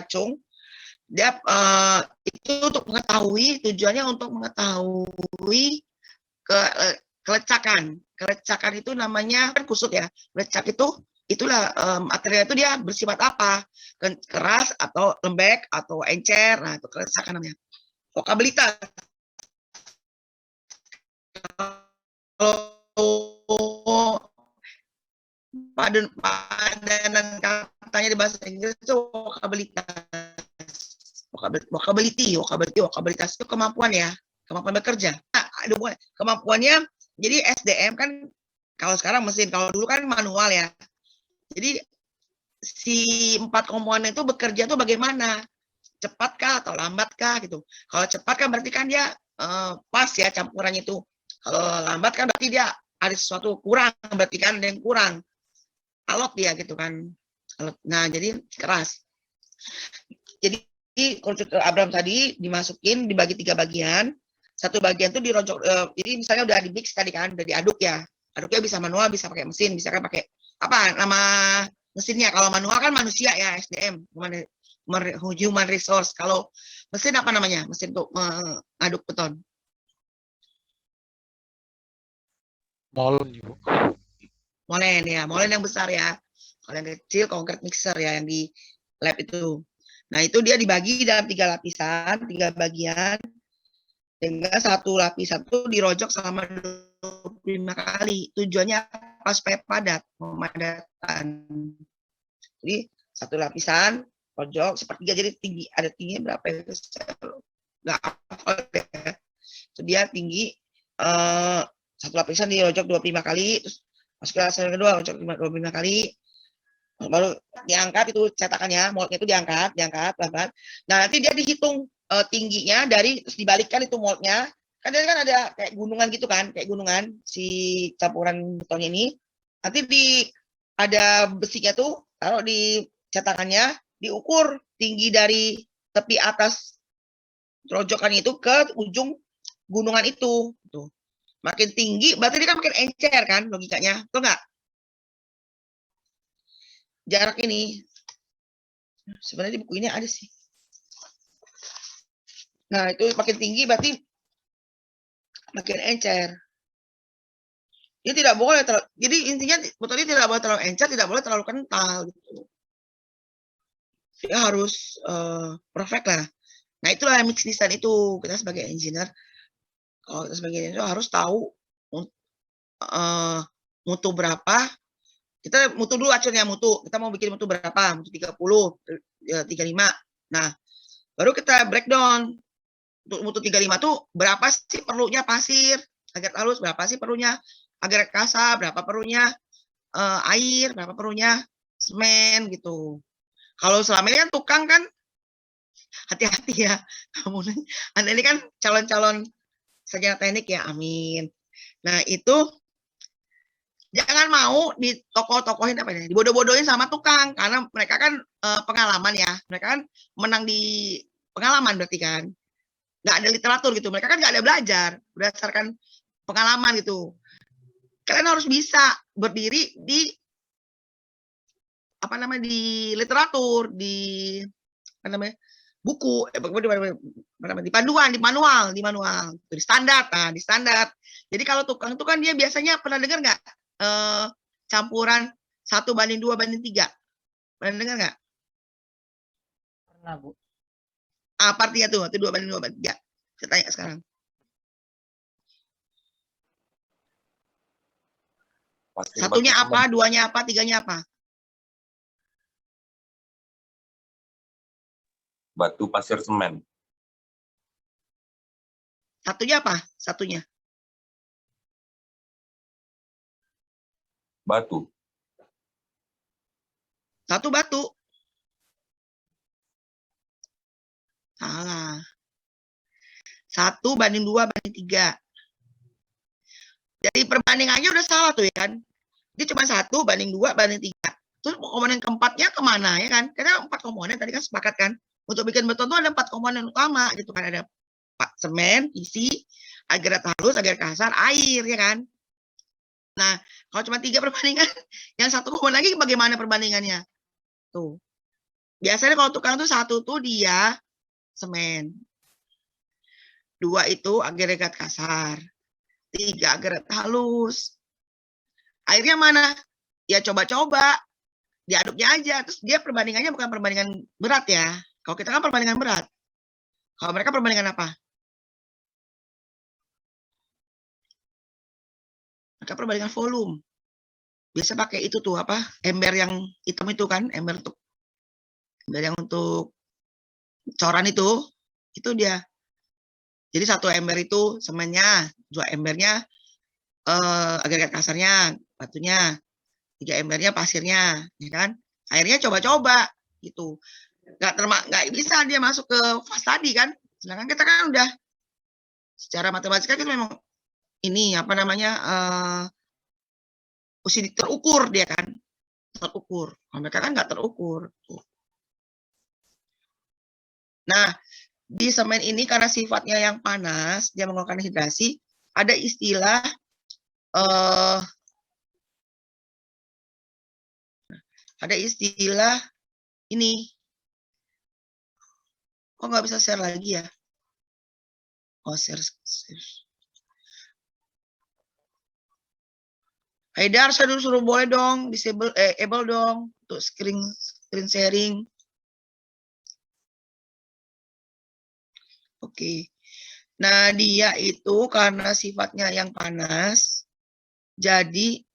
Kacung. Dia itu untuk mengetahui, tujuannya untuk mengetahui kelecakan. Kelecakan itu namanya kan kusut ya. Lecak itu itulah material itu dia bersifat apa? Keras atau lembek atau encer. Nah, itu kelecakan namanya. Vokabilitas. Kalau padanan katanya di bahasa Inggris itu vokabilitas itu kemampuan ya, kemampuan bekerja. Nah, kemampuannya, jadi SDM kan kalau sekarang mesin, kalau dulu kan manual ya. Jadi si 4 komponen itu bekerja tuh bagaimana? Cepatkah atau lambatkah gitu. Kalau cepat kan berarti kan dia pas ya campurannya itu. Kalau lambat kan berarti dia ada sesuatu kurang, berarti kan ada yang kurang. Alot dia gitu kan. Nah, jadi keras. Jadi konstruktor Abraham tadi dimasukin, dibagi 3 bagian. Satu bagian tuh dirojok, jadi misalnya udah di mix tadi kan, udah diaduk ya. Aduknya bisa manual, bisa pakai mesin, bisa kan pakai apa nama mesinnya. Kalau manual kan manusia ya, SDM, human resource. Kalau mesin apa namanya? Mesin untuk mengaduk beton. Molen, Ibu. Molen ya, molen yang besar ya. Kalau yang kecil concrete mixer ya, yang di lab itu. Nah, itu dia dibagi dalam 3 lapisan, 3 bagian. Sehingga satu lapisan itu dirojok selama 25 kali. Tujuannya apa? Supaya padat, memadatan. Jadi satu lapisan, rojok sepertiga, jadi tinggi. Ada tingginya berapa ya? Nggak hafal ya. Itu dia tinggi, satu lapisan dirojok 25 kali, terus masuk ke lapisan kedua, rojok 25 kali, baru diangkat itu cetakannya, moldnya itu diangkat pelan-pelan. Nah, nanti dia dihitung tingginya dari, terus dibalikkan itu moldnya. Kan dia kan ada kayak gunungan gitu kan, kayak gunungan si campuran betonnya ini. Nanti ada besinya tuh, taruh di cetakannya, diukur tinggi dari tepi atas rojokan itu ke ujung gunungan itu. Tuh. Makin tinggi, berarti dia kan makin encer kan logikanya, betul nggak? Jarak ini sebenarnya di buku ini ada sih. Nah, itu makin tinggi berarti makin encer. Ini tidak boleh jadi intinya botolnya tidak boleh terlalu encer, tidak boleh terlalu kental gitu. Dia harus perfect lah. Nah, itulah mix design itu. Kita sebagai engineer, kalau kita sebagai engineer harus tahu mutu berapa. Kita mutu dulu acuannya, mutu. Kita mau bikin mutu berapa? Mutu 30, 35. Nah, baru kita breakdown. Untuk mutu 35 tuh berapa sih perlunya pasir agar halus, berapa sih perlunya agar kasar, berapa perlunya air, berapa perlunya semen gitu. Kalau selama ini kan tukang kan hati-hati ya. Kamu Anda ini kan calon-calon sarjana teknik ya, amin. Nah, itu jangan mau di tokoh-tokohin apa ya, dibodoh-bodohin sama tukang, karena mereka kan pengalaman ya, mereka kan menang di pengalaman berarti kan, nggak ada literatur gitu, mereka kan nggak ada belajar berdasarkan pengalaman gitu. Kalian harus bisa berdiri di apa namanya, di literatur, di apa namanya, buku, di panduan, di manual, di standar, nah di standar. Jadi kalau tukang itu kan dia biasanya pernah dengar nggak campuran 1:2:3? Pernah dengar nggak? Pernah, Bu. Apa artinya tuh? Itu 2:2:3. Saya tanya sekarang. Satunya apa, duanya apa, tiganya apa? Batu, pasir, semen. Satunya apa? Satunya. Batu. Satu batu. Salah. 1:2:3. Jadi perbandingannya udah salah tuh ya kan. Dia cuma 1:2:3. Terus komponen keempatnya kemana ya kan? Karena 4 komponen tadi kan sepakat kan. Untuk bikin beton tuh ada 4 komponen utama gitu kan. Ada semen, isi, agregat halus, agregat kasar, air ya kan. Nah, kalau cuma 3 perbandingan, yang 1 komponen lagi bagaimana perbandingannya? Tuh. Biasanya kalau tukang tuh 1 tuh dia semen. 2 itu agregat kasar. 3 agregat halus. Airnya mana? Ya coba-coba. Diaduknya aja. Terus dia perbandingannya bukan perbandingan berat ya. Kalau kita kan perbandingan berat. Kalau mereka perbandingan apa? Mereka perbandingan volume. Biasa pakai itu tuh apa? Ember yang hitam itu kan, ember yang untuk coran itu dia. Jadi 1 ember itu semennya, 2 embernya agregat kasarnya, batunya, 3 embernya pasirnya, ya kan? Airnya coba-coba gitu. Nggak bisa dia masuk ke fase tadi kan. Sedangkan kita kan udah secara matematika kita memang ini apa namanya mesti terukur dia kan, terukur. Mereka kan nggak terukur. Nah, di semen ini karena sifatnya yang panas, dia mengeluarkan hidrasi, ada istilah ini. Kok nggak bisa share lagi ya? Oh, share. Haidar, saya dulu suruh boleh dong, able dong untuk screen sharing. Oke. Nah, dia itu karena sifatnya yang panas, jadi